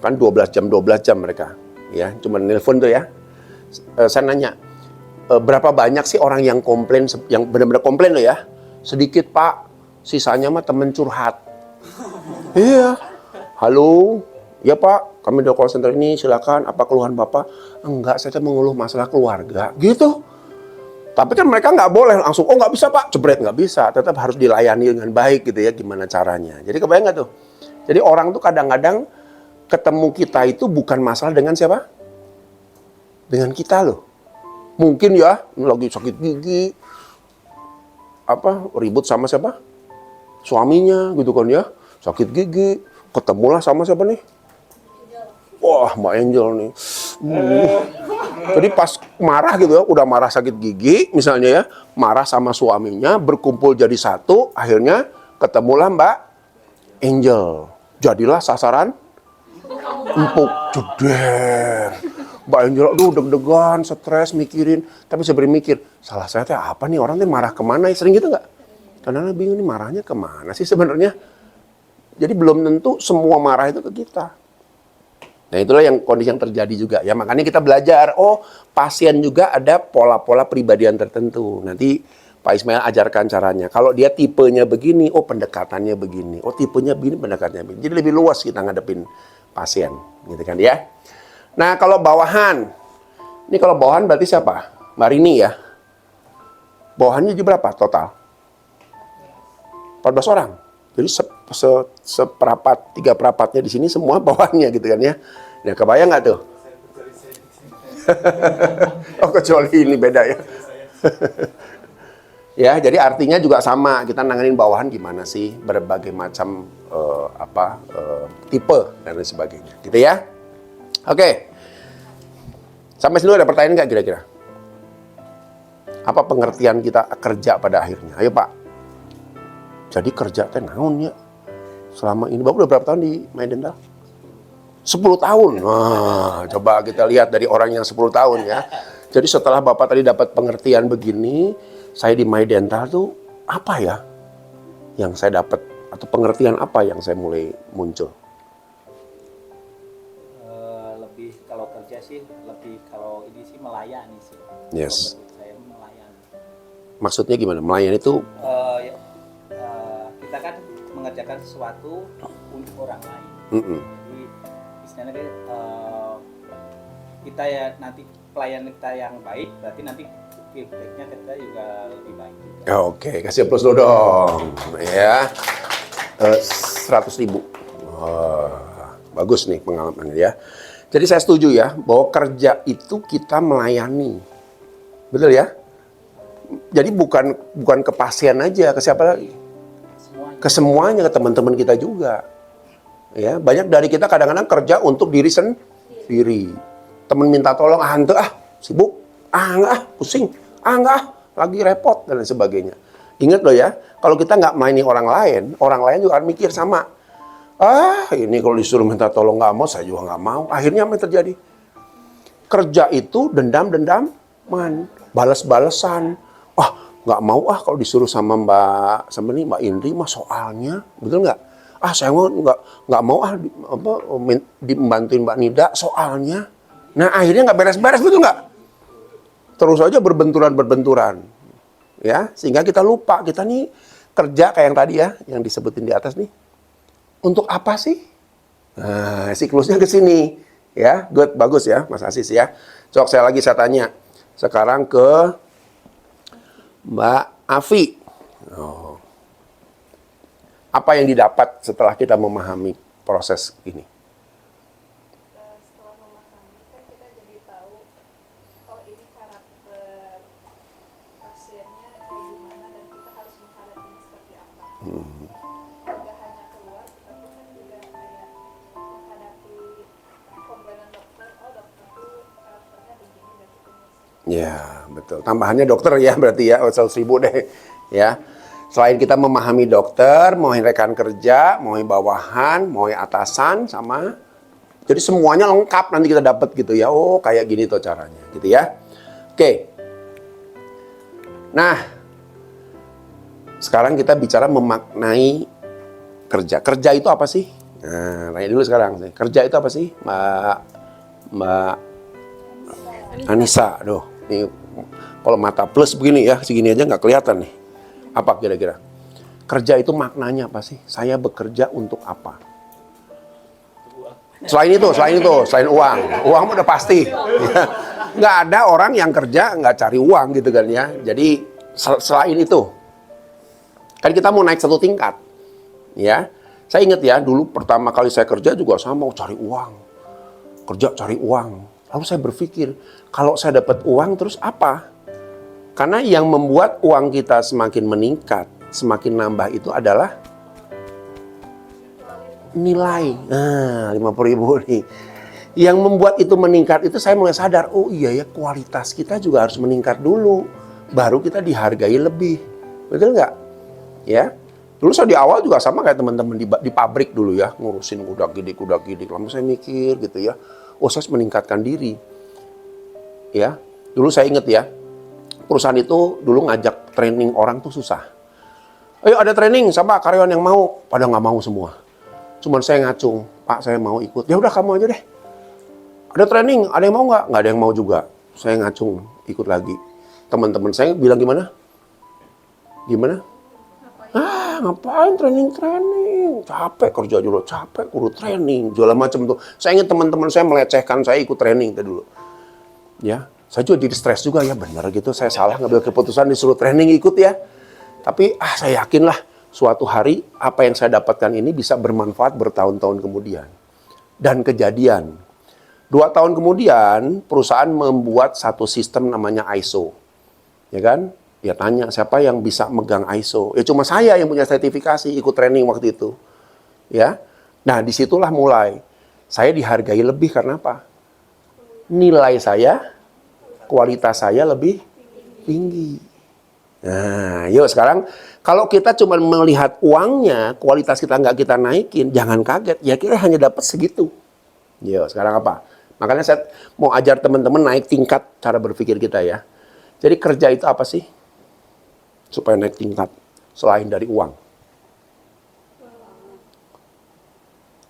kan 12 jam mereka. Ya, cuma nelpon tuh ya. Saya nanya, berapa banyak sih orang yang komplain, yang benar-benar komplain loh ya? Sedikit Pak, sisanya mah temen curhat. Iya, halo, ya Pak, kami dari call center ini silakan, apa keluhan Bapak? Enggak, saya mengeluh masalah keluarga, gitu. Tapi kan mereka nggak boleh langsung, oh nggak bisa Pak, jebret, nggak bisa. Tetap harus dilayani dengan baik gitu ya, gimana caranya. Jadi kebayang nggak tuh? Jadi orang tuh kadang-kadang ketemu kita itu bukan masalah dengan siapa? Dengan kita loh. Mungkin ya, ini lagi sakit gigi, ribut sama siapa? Suaminya gitu kan ya, sakit gigi, ketemulah sama siapa nih? Wah, Mbak Angel nih. Jadi pas marah gitu ya, udah marah sakit gigi misalnya ya, marah sama suaminya, berkumpul jadi satu, akhirnya ketemulah Mbak Angel. Jadilah sasaran empuk, jeder. Mbak Angel aduh deg-degan, stres, mikirin. Tapi sebelum mikir, salah saya teh apa nih, orang teh marah kemana ya, sering gitu nggak? Kadang-kadang bingung nih marahnya kemana sih sebenarnya. Jadi belum tentu semua marah itu ke kita. Nah itulah yang kondisi yang terjadi juga ya. Makanya kita belajar, oh pasien juga ada pola-pola pribadian tertentu. Nanti Pak Ismail ajarkan caranya. Kalau dia tipenya begini, oh pendekatannya begini. Oh tipenya begini, pendekatannya begini. Jadi lebih luas kita ngadepin pasien, gitu kan ya. Nah kalau bawahan, ini kalau bawahan berarti siapa? Mbak Rini ya. Bawahannya jadi berapa total? 14 orang. Jadi seperapat, 3 perapatnya di sini semua bawahannya gitu kan ya. Nah kebayang nggak tuh? Oh kecuali ini beda ya. Ya, jadi artinya juga sama. Kita nanganin bawahan gimana sih? Berbagai macam tipe dan lain sebagainya. Gitu ya. Oke. Sampai sini ada pertanyaan nggak kira-kira? Apa pengertian kita kerja pada akhirnya? Ayo Pak. Jadi kerja teh naon ya? Selama ini Bapak udah berapa tahun di My Dental? 10 tahun. Wah, coba kita lihat dari orang yang 10 tahun ya. Jadi setelah Bapak tadi dapat pengertian begini, saya di My Dental tuh apa ya yang saya dapat, atau pengertian apa yang saya mulai muncul? Lebih kalau kerja sih, lebih kalau ini sih melayani sih. Yes. Kalau menurut saya melayani. Maksudnya gimana? Melayani itu Kita kan mengerjakan sesuatu untuk orang lain. Jadi istilahnya kita ya nanti pelayan kita yang baik, berarti nanti feedbacknya kita juga lebih baik juga. Oke, kasih plus dulu dong. Ya, 100.000. Bagus nih pengalamannya ya. Jadi saya setuju ya, bahwa kerja itu kita melayani. Betul ya? Jadi bukan ke pasien aja, ke siapa lagi? Ke semuanya, ke teman-teman kita juga. Ya, banyak dari kita kadang-kadang kerja untuk diri sendiri. Temen minta tolong, ente sibuk, enggak, pusing, enggak, lagi repot dan lain sebagainya. Ingat loh ya, kalau kita nggak mainin orang lain juga akan mikir sama. Ini kalau disuruh minta tolong nggak mau, saya juga nggak mau. Akhirnya apa yang terjadi? Kerja itu dendam-dendaman, balas-balesan. Nggak mau kalau disuruh sama Mbak Indri mah soalnya, betul nggak? Saya nggak mau dibantuin Mbak Nida soalnya. Nah akhirnya nggak beres-beres, betul nggak? Terus aja berbenturan, ya sehingga kita lupa kita nih kerja kayak yang tadi ya, yang disebutin di atas nih. Untuk apa sih? Nah, siklusnya ke sini, ya, good, bagus ya, Mas Asis ya. Saya tanya sekarang ke Mbak Afi. Apa yang didapat setelah kita memahami proses ini? Setelah memahami kan kita jadi tahu oh ini karakter pasiennya kayak gimana dan kita harus menghadapinya seperti apa. Tidak hanya keluar, tapi kan juga kayak menghadapi komplainan dokter. Oh dokter tuh karakternya begini dan gitu. Ya, betul. Tambahannya dokter ya berarti ya, 100.000 deh. Ya. Selain kita memahami dokter, mau rekan kerja, mau bawahan, mau atasan sama, jadi semuanya lengkap nanti kita dapat gitu ya. Oh, kayak gini tuh caranya, gitu ya. Oke. Nah, sekarang kita bicara memaknai kerja. Kerja itu apa sih? Nah, tanya dulu sekarang. Kerja itu apa sih, Mbak Anissa? Aduh, ini Kalau mata plus begini ya, segini aja nggak kelihatan nih. Apa kira-kira? Kerja itu maknanya apa sih? Saya bekerja untuk apa? Selain uang. Uang udah pasti. Nggak ada orang yang kerja nggak cari uang gitu kan ya. Jadi selain itu, kan kita mau naik satu tingkat. Ya, saya ingat ya, dulu pertama kali saya kerja juga saya mau cari uang. Kerja cari uang. Lalu saya berpikir, kalau saya dapat uang terus apa? Karena yang membuat uang kita semakin meningkat, semakin nambah itu adalah nilai. Nah, 50.000 nih. Yang membuat itu meningkat itu saya mulai sadar, oh iya ya, kualitas kita juga harus meningkat dulu. Baru kita dihargai lebih. Betul nggak? Ya. Dulu saya di awal juga sama kayak teman-teman di pabrik dulu ya, ngurusin kudak-gidik. Lalu saya mikir gitu ya, oh saya harus meningkatkan diri. Ya. Dulu saya ingat ya, perusahaan itu dulu ngajak training orang tuh susah. Ayo ada training, sama karyawan yang mau. Pada nggak mau semua. Cuman saya ngacung, Pak saya mau ikut. Ya udah kamu aja deh. Ada training, ada yang mau nggak? Nggak ada yang mau juga. Saya ngacung, ikut lagi. Teman-teman saya bilang gimana? Gimana? Ngapain training? Capek kerja dulu, capek kudu training. Jualan macam tuh. Saya ingat teman-teman saya melecehkan saya ikut training tadi dulu. Ya, saya juga jadi stres juga ya, benar gitu. Saya salah ngambil keputusan disuruh training ikut ya. Tapi saya yakinlah suatu hari apa yang saya dapatkan ini bisa bermanfaat bertahun-tahun kemudian. Dan kejadian. 2 tahun kemudian, perusahaan membuat satu sistem namanya ISO. Ya kan? Ya tanya, siapa yang bisa megang ISO? Ya cuma saya yang punya sertifikasi, ikut training waktu itu. Ya. Nah, disitulah mulai. Saya dihargai lebih karena apa? Nilai saya, kualitas saya lebih tinggi. Nah, yuk sekarang, kalau kita cuma melihat uangnya, kualitas kita nggak kita naikin, jangan kaget. Ya kita hanya dapat segitu. Yuk, sekarang apa? Makanya saya mau ajar teman-teman naik tingkat cara berpikir kita ya. Jadi kerja itu apa sih? Supaya naik tingkat selain dari uang.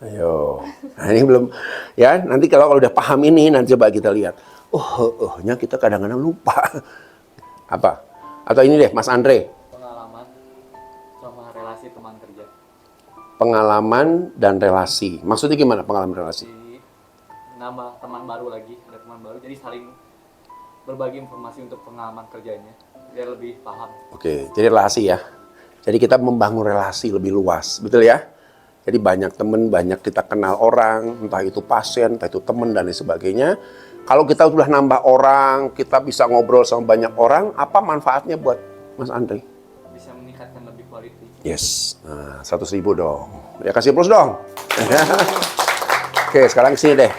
Ayo. Nah, ini belum ya, nanti kalau udah paham ini nanti coba kita lihat. Nya kita kadang-kadang lupa. Apa? Atau ini deh, Mas Andre. Pengalaman sama relasi teman kerja. Pengalaman dan relasi. Maksudnya gimana pengalaman relasi? Nambah teman baru lagi, ada teman baru, jadi saling berbagi informasi untuk pengalaman kerjanya biar lebih paham. Oke, jadi relasi ya. Jadi kita membangun relasi lebih luas, betul ya? Jadi banyak teman, banyak kita kenal orang, entah itu pasien, entah itu teman dan lain sebagainya. Kalau kita sudah nambah orang, kita bisa ngobrol sama banyak orang, apa manfaatnya buat Mas Andre? Bisa meningkatkan lebih quality. Yes, nah, 100.000 dong. Ya kasih plus dong. Oke, sekarang kesini deh.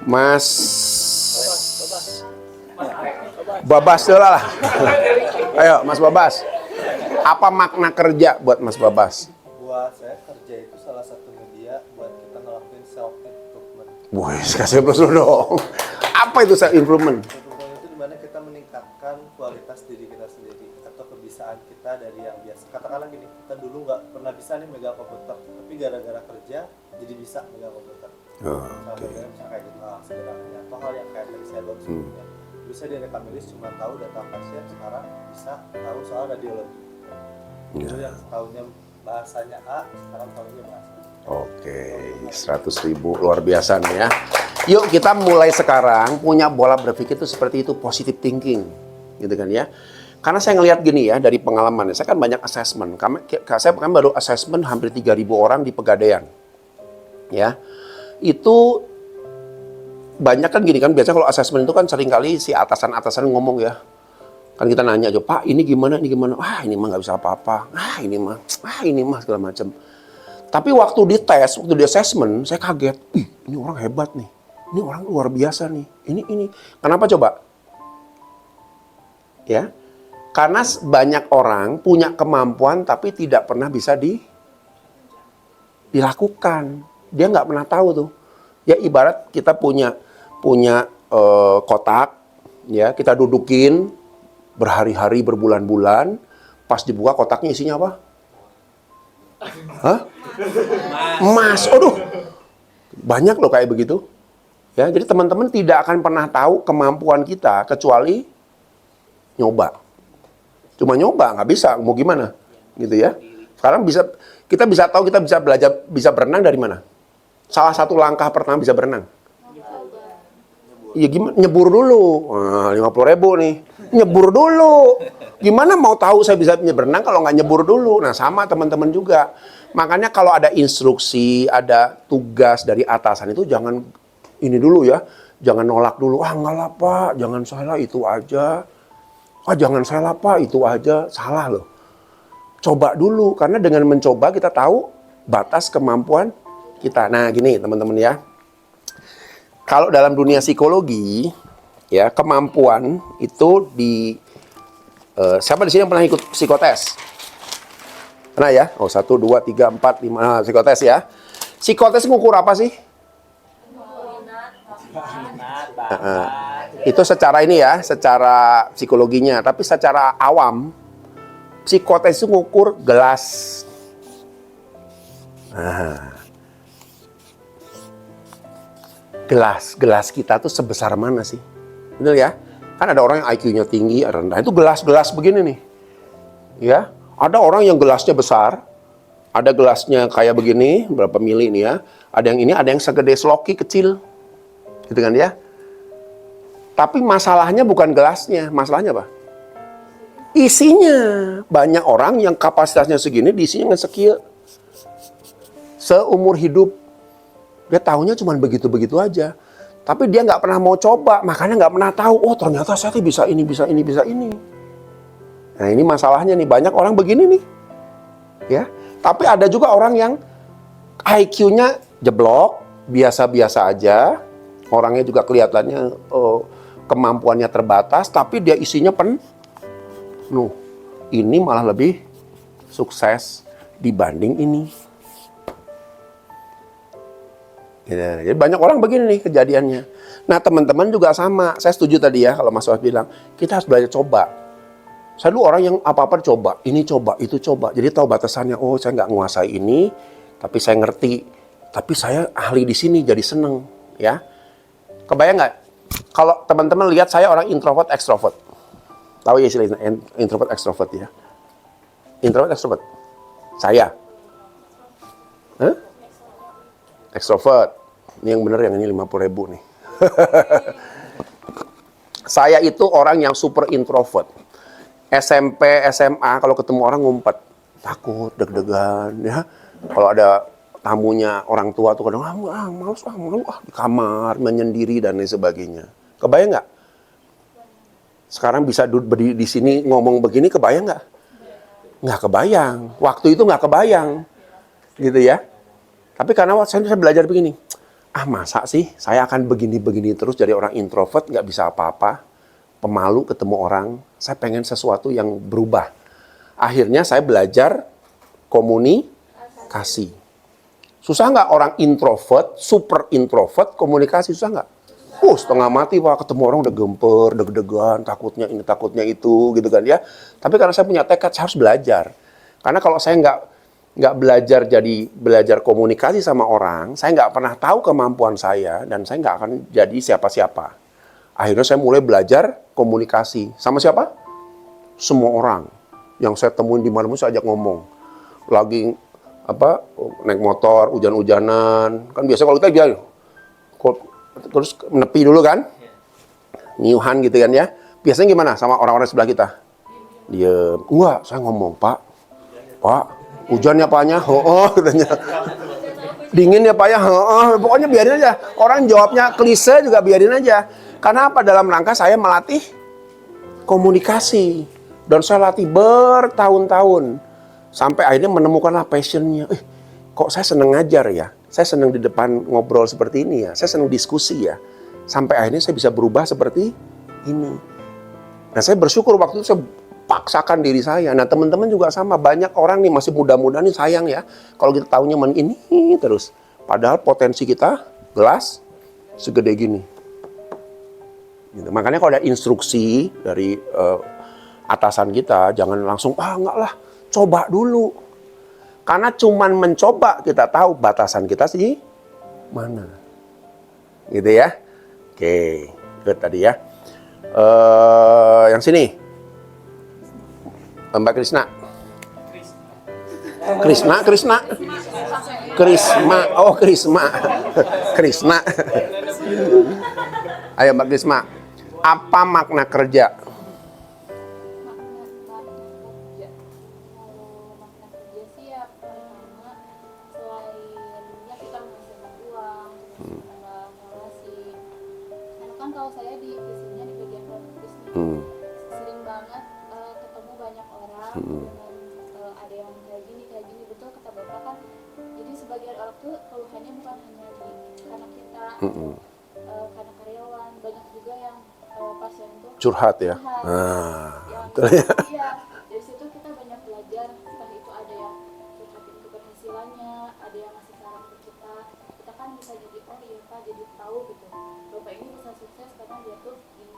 Mas Babas dulu lah. Ayo, Mas Babas. Apa makna kerja buat Mas Babas? Buat saya kerja itu salah satu media buat kita ngelakuin self improvement. Wih, kasih plus dulu dong. Apa itu self improvement? Improvement itu dimana kita meningkatkan kualitas diri kita sendiri atau kebiasaan kita dari yang biasa. Katakanlah gini, kita dulu nggak pernah bisa nih megang komputer, tapi gara-gara kerja jadi bisa megang komputer. Salah satunya bisa kayak gitu, sederhananya. Atau hal yang kayak tadi saya baru sebutnya. Dulu saya di rekam medis cuma tahu data pasien, sekarang bisa tahu soal radiologi. Dulu yang tahunya bahasanya A, sekarang tahunya bahasa. Oke, 100.000 luar biasa nih ya. Yuk kita mulai sekarang punya bola berpikir itu seperti itu, positive thinking, gitu kan ya. Karena saya ngelihat gini ya dari pengalaman, saya kan banyak assessment. Saya kan baru assessment hampir 3.000 orang di Pegadaian, ya. Itu banyak kan gini kan, biasanya kalau assessment itu kan seringkali si atasan-atasan ngomong ya. Kan kita nanya aja, Pak ini gimana, ini mah nggak bisa apa-apa, ini mah segala macam. Tapi waktu di tes, waktu di assessment, saya kaget, ini orang hebat nih, ini orang luar biasa nih, ini. Kenapa coba? Ya, karena banyak orang punya kemampuan tapi tidak pernah bisa dilakukan. Dia nggak pernah tahu tuh. Ya ibarat kita punya kotak, ya kita dudukin berhari-hari, berbulan-bulan, pas dibuka kotaknya isinya apa? Hah? Emas. Aduh, banyak loh kayak begitu. Ya, jadi teman-teman tidak akan pernah tahu kemampuan kita kecuali nyoba. Cuma nyoba, nggak bisa, mau gimana? Gitu ya. Sekarang kita bisa tahu kita bisa belajar, bisa berenang dari mana? Salah satu langkah pertama bisa berenang. Ya gimana? Nyebur dulu. Nah, 50.000 nih. Nyebur dulu. Gimana mau tahu saya bisa berenang kalau nggak nyebur dulu? Nah, sama teman-teman juga. Makanya kalau ada instruksi, ada tugas dari atasan itu jangan ini dulu ya. Jangan nolak dulu. Ah, enggak lah Pak, jangan salah itu aja. Ah, jangan salah Pak, itu aja. Salah loh. Coba dulu, karena dengan mencoba kita tahu batas kemampuan kita. Nah, gini teman-teman ya. Kalau dalam dunia psikologi, ya kemampuan itu siapa di sini yang pernah ikut psikotes? Pernah ya? Oh, 1, 2, 3, 4, 5, nah, psikotes ya. Psikotes ngukur apa sih? Minat, bakat. Itu secara ini ya, secara psikologinya. Tapi secara awam, psikotes itu ngukur gelas. Nah, gelas kita tuh sebesar mana sih? Betul ya? Kan ada orang yang IQ-nya tinggi, ada rendah. Itu gelas-gelas begini nih. Ya, ada orang yang gelasnya besar, ada gelasnya kayak begini, berapa mili nih ya. Ada yang ini, ada yang segede sloki kecil. Gitu kan ya? Tapi masalahnya bukan gelasnya, masalahnya apa? Isinya. Banyak orang yang kapasitasnya segini, diisinya nggak sekian. Seumur hidup. Dia tahunya cuma begitu-begitu aja. Tapi dia nggak pernah mau coba, makanya nggak pernah tahu, oh ternyata saya bisa ini, bisa ini, bisa ini. Nah ini masalahnya nih, banyak orang begini nih. Ya, tapi ada juga orang yang IQ-nya jeblok, biasa-biasa aja. Orangnya juga kelihatannya kemampuannya terbatas, tapi dia isinya penuh. Ini malah lebih sukses dibanding ini. Ya, jadi banyak orang begini nih kejadiannya. Nah teman-teman juga sama. Saya setuju tadi ya kalau Mas Was bilang, kita harus belajar coba. Saya dulu orang yang apa-apa coba. Ini coba, itu coba. Jadi tahu batasannya. Oh saya nggak menguasai ini, tapi saya ngerti. Tapi saya ahli di sini, jadi seneng. Ya, kebayang nggak? Kalau teman-teman lihat saya orang introvert, extrovert. Tahu ya istilahnya introvert, extrovert ya? Introvert, extrovert. Saya. Hah? Extrovert. Ini yang bener yang ini 50.000 nih. Saya itu orang yang super introvert. SMP, SMA kalau ketemu orang ngumpet. Takut, deg-degan ya. Kalau ada tamunya orang tua tuh kadang malu di kamar, menyendiri dan lain sebagainya. Kebayang nggak? Sekarang bisa berdiri di sini ngomong begini, kebayang nggak? Nggak kebayang. Waktu itu nggak kebayang. Gitu ya. Tapi karena saya belajar begini, masa sih saya akan begini-begini terus jadi orang introvert, nggak bisa apa-apa, pemalu ketemu orang, saya pengen sesuatu yang berubah. Akhirnya saya belajar komunikasi. Susah nggak orang introvert, super introvert, komunikasi susah nggak? Setengah mati Pak, ketemu orang udah gemper, deg-degan, takutnya ini, takutnya itu, gitu kan ya. Tapi karena saya punya tekad, saya harus belajar. Karena kalau saya nggak belajar komunikasi sama orang, saya nggak pernah tahu kemampuan saya, dan saya nggak akan jadi siapa-siapa. Akhirnya saya mulai belajar komunikasi. Sama siapa? Semua orang. Yang saya temuin di mana-mana saya ajak ngomong. Lagi naik motor, hujan-hujanan. Kan biasa kalau kita biasa, terus menepi dulu kan? Niuhan gitu kan ya. Biasanya gimana sama orang-orang sebelah kita? Diem. Enggak, saya ngomong, Pak, hujan ya Paknya? Katanya. Dingin ya Pak ya? Pokoknya biarin aja. Orang jawabnya klise juga biarin aja. Karena apa? Dalam rangka saya melatih komunikasi. Dan saya latih bertahun-tahun. Sampai akhirnya menemukanlah passionnya. Kok saya seneng ngajar ya? Saya seneng di depan ngobrol seperti ini ya? Saya seneng diskusi ya? Sampai akhirnya saya bisa berubah seperti ini. Nah saya bersyukur waktu itu saya paksakan diri saya. Nah teman-teman juga sama. Banyak orang nih masih muda-muda nih sayang ya. Kalau kita tahunya main ini terus. Padahal potensi kita gelas segede gini. Gitu. Makanya kalau ada instruksi dari atasan kita, jangan langsung, enggak lah, coba dulu. Karena cuman mencoba kita tahu batasan kita sih mana. Gitu ya. Oke, good tadi ya. Yang sini. Mbak Krisna. Krisna. Krisma. Oh, Krisma. Krisna. Ayo Mbak Krisma. Apa makna kerja? Kalau saya di isinya di bagian praktis sering banget ketemu banyak orang dengan ada yang kayak gini betul kata bapak kan. Jadi sebagian orang tuh keluhannya bukan hanya di karena kita karena karyawan, banyak juga yang pasien tuh Curhat ya. Betul ya. Iya, dari situ kita banyak belajar. Entah itu ada yang curhatin keberhasilannya, ada yang ngasih saran ke kita. Kita kan bisa jadi oh iya Pak, jadi tahu gitu. Bapak ini bisa sukses karena dia tuh gini.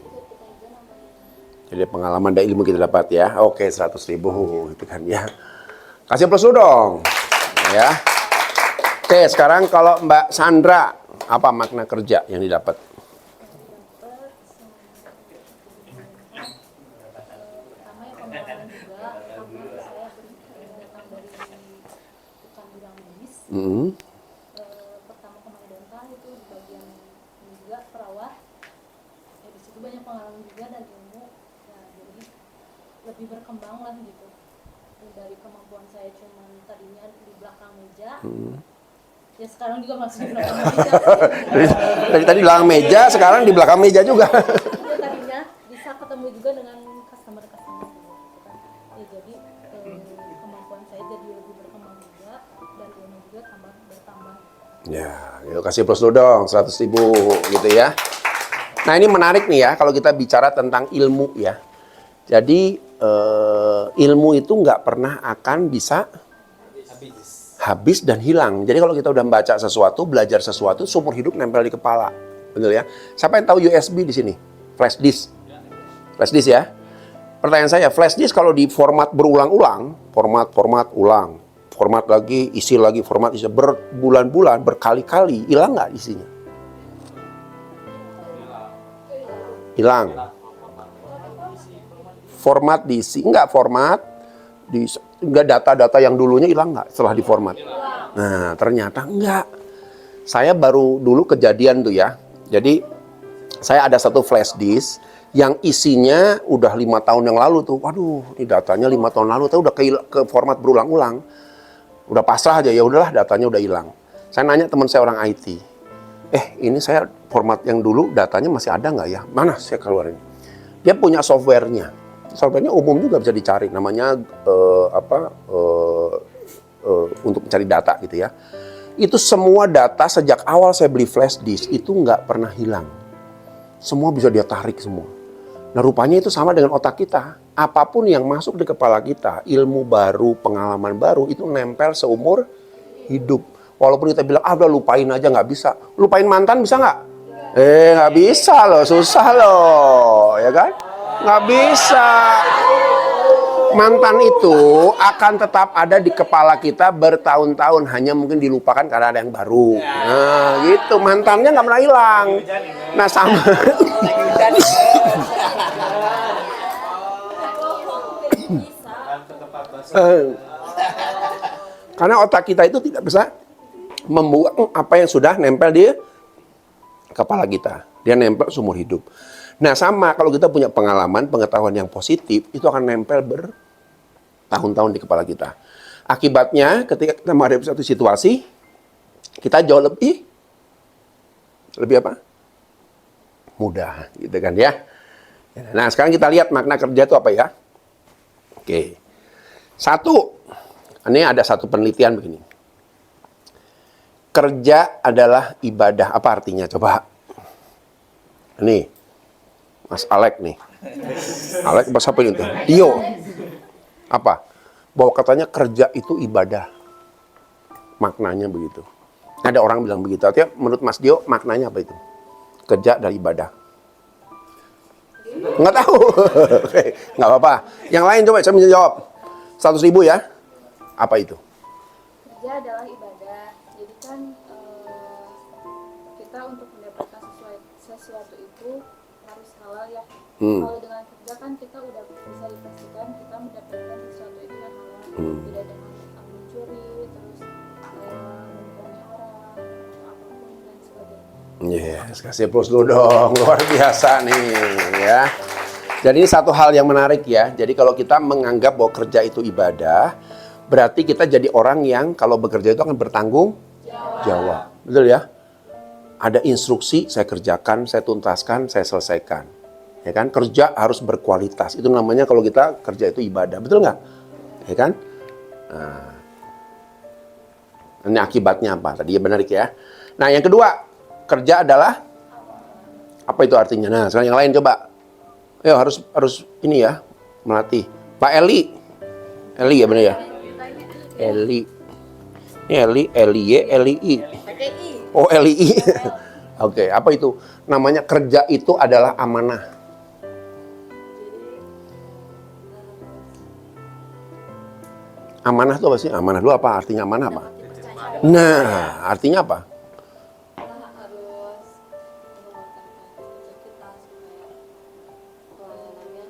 Itu kita juga namanya. Jadi pengalaman dan ilmu kita dapat ya. Oke, 100.000 itu kan ya. Kasih plus dulu dong. Ya. Oke, sekarang kalau Mbak Sandra, apa makna kerja yang didapat? Pertama ya pengalaman juga karena saya datang dari bukan bidang medis. Pertama kemarin dental itu di bagian juga perawat. Ya di situ banyak pengalaman juga dan ilmu. Ya jadi lebih berkembang lah gitu. Dari kemampuan saya cuman tadinya di belakang meja. Ya sekarang juga masih di belakang meja. Tadi belakang meja, sekarang di belakang meja juga. Ya, tadinya bisa ketemu juga dengan customer gitu kan. Ya jadi kemampuan saya jadi lebih berkembang juga dan ilmu juga bertambah. Ya, yuk kasih plus dulu dong, 100.000 gitu ya. Nah ini menarik nih ya, kalau kita bicara tentang ilmu ya. Jadi ilmu itu nggak pernah akan bisa habis dan hilang. Jadi kalau kita udah baca sesuatu, belajar sesuatu, seumur hidup nempel di kepala. Betul ya? Siapa yang tahu USB di sini? Flash disk. Flash disk ya. Pertanyaan saya, flash disk kalau di format berulang-ulang, format ulang, format lagi, isi lagi, format isi berbulan-bulan, berkali-kali, hilang nggak isinya? Hilang. Format diisi, enggak format, enggak data-data yang dulunya hilang nggak setelah diformat? Nah, ternyata enggak. Saya baru dulu kejadian tuh ya. Jadi, saya ada satu flash disk yang isinya udah 5 tahun yang lalu tuh. Waduh, ini datanya 5 tahun lalu, tapi udah ke format berulang-ulang. Udah pasrah aja, ya udahlah datanya udah hilang. Saya nanya teman saya orang IT. Ini saya format yang dulu datanya masih ada nggak ya? Mana saya keluarin? Dia punya softwarenya. Softwarenya umum juga bisa dicari, namanya untuk mencari data gitu ya. Itu semua data sejak awal saya beli flash disk itu nggak pernah hilang. Semua bisa dia tarik semua. Nah rupanya itu sama dengan otak kita. Apapun yang masuk di kepala kita, ilmu baru, pengalaman baru itu nempel seumur hidup. Walaupun kita bilang, udah lupain aja, nggak bisa. Lupain mantan bisa nggak? Nggak bisa loh, susah loh, ya kan? Nggak bisa. Mantan itu akan tetap ada di kepala kita bertahun-tahun, hanya mungkin dilupakan karena ada yang baru. Nah, gitu. Mantannya nggak pernah hilang. Nah, sama. Karena otak kita itu tidak bisa membuang apa yang sudah nempel di kepala kita. Dia nempel seumur hidup. Nah sama, kalau kita punya pengalaman, pengetahuan yang positif, itu akan nempel bertahun-tahun di kepala kita. Akibatnya, ketika kita menghadapi satu situasi, kita jauh lebih apa? Mudah, gitu kan ya. Nah sekarang kita lihat makna kerja itu apa ya. Oke. Satu, ini ada satu penelitian begini. Kerja adalah ibadah. Apa artinya? Coba. Nih. Mas Alek nih. Alek apa siapa itu? Dio. Apa? Bahwa katanya kerja itu ibadah. Maknanya begitu. Ada orang bilang begitu. Artinya menurut Mas Dio maknanya apa itu? Kerja adalah ibadah. Nggak tahu. Oke, nggak apa-apa. Yang lain coba saya bisa jawab. 100.000 ya. Apa itu? Kerja adalah ibadah. Jadi kan kita untuk mendapatkan sesuatu itu harus halal ya. Hmm. Kalau dengan kerja kan kita udah bisa dipastikan kita mendapatkan sesuatu itu yang halal, tidak dengan mencuri, terus membohongi orang, apapun dan sebagainya. Yes, kasih plus dulu dong, luar biasa nih ya. Jadi ini satu hal yang menarik ya. Jadi kalau kita menganggap bahwa kerja itu ibadah, berarti kita jadi orang yang kalau bekerja itu akan bertanggung jawab. Betul ya? Ada instruksi, saya kerjakan, saya tuntaskan, saya selesaikan. Ya kan? Kerja harus berkualitas. Itu namanya kalau kita kerja itu ibadah. Betul nggak? Ya kan? Nah, ini akibatnya apa? Tadi ya benar ya. Nah, yang kedua, kerja adalah apa itu artinya? Nah, sekarang yang lain coba. Ayo harus ini ya, melatih. Pak Eli. Eli ya benar ya? Eli. Ini Eli, Elie, Elii. Oh, Elii. Oke, apa itu? Namanya kerja itu adalah amanah. Amanah itu apa sih? Amanah dulu apa? Artinya amanah apa? Nah, artinya apa? Kita harus mengorbankan kerja kita supaya pelayanannya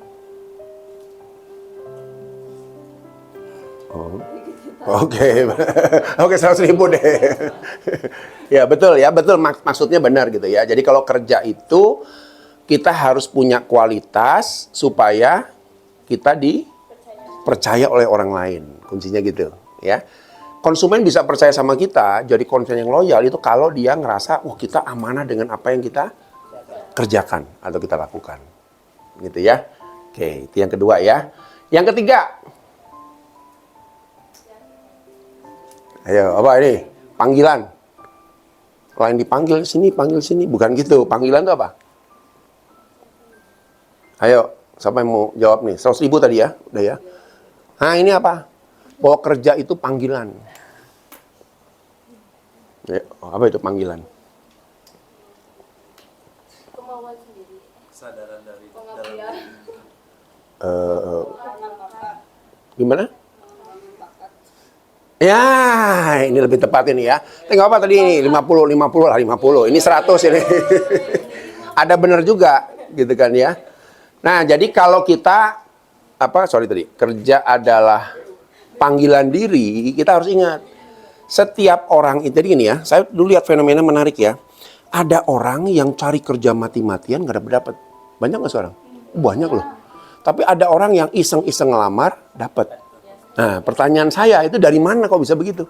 Oh. Oke, oke 100.000 deh. Ya betul ya, betul maksudnya benar gitu ya. Jadi kalau kerja itu kita harus punya kualitas supaya kita dipercaya oleh orang lain. Kuncinya gitu ya. Konsumen bisa percaya sama kita, jadi konsumen yang loyal itu kalau dia ngerasa, wah kita amanah dengan apa yang kita kerjakan atau kita lakukan. Gitu ya. Oke, itu yang kedua ya. Yang ketiga. Ayo, apa ini? Panggilan. Selain dipanggil sini, panggil sini. Bukan gitu. Panggilan itu apa? Ayo, siapa yang mau jawab nih? 100.000 tadi ya? Udah ya? Nah, ini apa? Bahwa kerja itu panggilan. Ya, apa itu panggilan? kemauan sendiri, Kesadaran dari pengabdian. Gimana? Ya, ini lebih tepat ini ya. Tengok apa tadi ini? 50 lah, 50. Ini 100 ini. Ada benar juga, gitu kan ya. Nah, jadi kalau kita kerja adalah panggilan diri, kita harus ingat. Setiap orang itu, jadi gini ya, saya dulu lihat fenomena menarik ya. Ada orang yang cari kerja mati-matian nggak dapat. Banyak nggak sekarang? Banyak loh. Tapi ada orang yang iseng-iseng ngelamar, dapat. Nah, pertanyaan saya itu dari mana kok bisa begitu?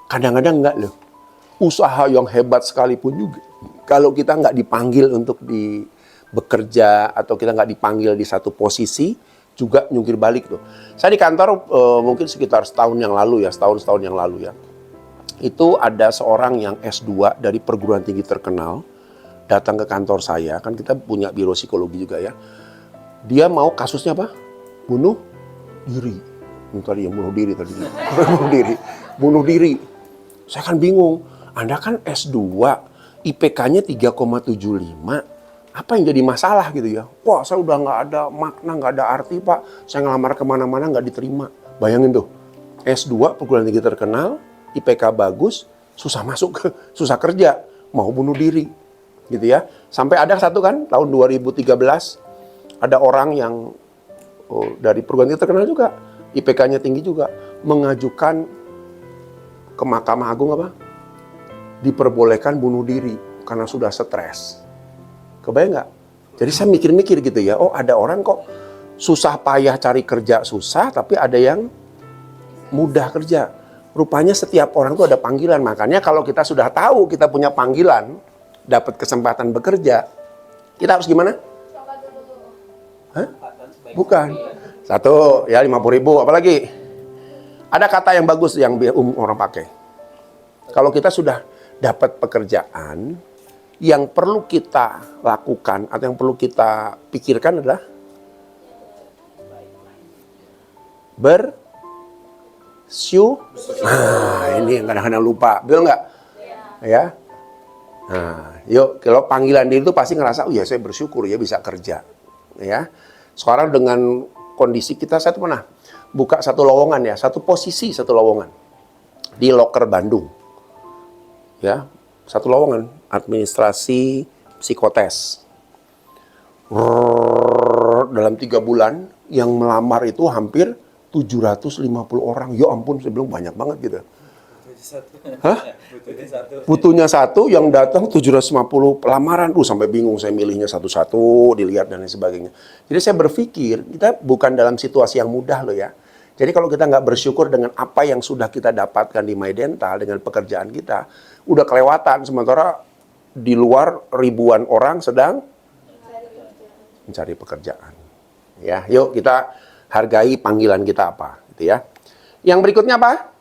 Kadang-kadang enggak loh. Usaha yang hebat sekalipun juga. Kalau kita nggak dipanggil untuk bekerja atau kita nggak dipanggil di satu posisi, juga nyungkir balik tuh. Saya di kantor mungkin sekitar setahun yang lalu ya, setahun yang lalu ya. Itu ada seorang yang S2 dari perguruan tinggi terkenal datang ke kantor saya, kan kita punya biro psikologi juga ya. Dia mau kasusnya apa? Bunuh diri. Ini tadi yang bunuh diri tadi. Bunuh diri. Saya kan bingung. Anda kan S2, IPK-nya 3,75. Apa yang jadi masalah gitu ya? Wah, saya udah nggak ada makna, nggak ada arti Pak. Saya ngelamar kemana-mana nggak diterima. Bayangin tuh, S2 perguruan tinggi terkenal, IPK bagus, susah masuk, susah kerja, mau bunuh diri, gitu ya. Sampai ada satu kan, tahun 2013, ada orang yang dari perguruan tinggi terkenal juga, IPK-nya tinggi juga, mengajukan ke Mahkamah Agung apa? Diperbolehkan bunuh diri karena sudah stres. Kebayang nggak? Jadi saya mikir-mikir gitu ya, oh ada orang kok susah payah cari kerja susah, tapi ada yang mudah kerja. Rupanya setiap orang tuh ada panggilan, makanya kalau kita sudah tahu kita punya panggilan, dapat kesempatan bekerja, kita harus gimana? Hah? Bukan. Satu, ya 50.000, apalagi? Ada kata yang bagus yang orang pakai. Kalau kita sudah dapat pekerjaan, yang perlu kita lakukan atau yang perlu kita pikirkan adalah Nah, ini yang kadang-kadang lupa, betul nggak? Ya. Nah, yuk kalau panggilan diri itu pasti ngerasa, oh ya saya bersyukur ya bisa kerja, ya. Sekarang dengan kondisi kita, saya tuh pernah buka satu lowongan ya, satu lowongan di Loker Bandung, ya, satu lowongan administrasi psikotes, Dalam 3 bulan yang melamar itu hampir 750 orang. Ya ampun, saya bilang banyak banget gitu. Hah? Butuhnya satu, yang datang 750 lamaran. Sampai bingung saya milihnya satu-satu, dilihat dan lain sebagainya. Jadi saya berpikir, kita bukan dalam situasi yang mudah loh ya. Jadi kalau kita nggak bersyukur dengan apa yang sudah kita dapatkan di My Dental, dengan pekerjaan kita, udah kelewatan. Sementara di luar ribuan orang sedang mencari pekerjaan. Ya, yuk kita hargai panggilan kita apa, gitu ya. Yang berikutnya apa?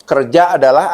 Kerja adalah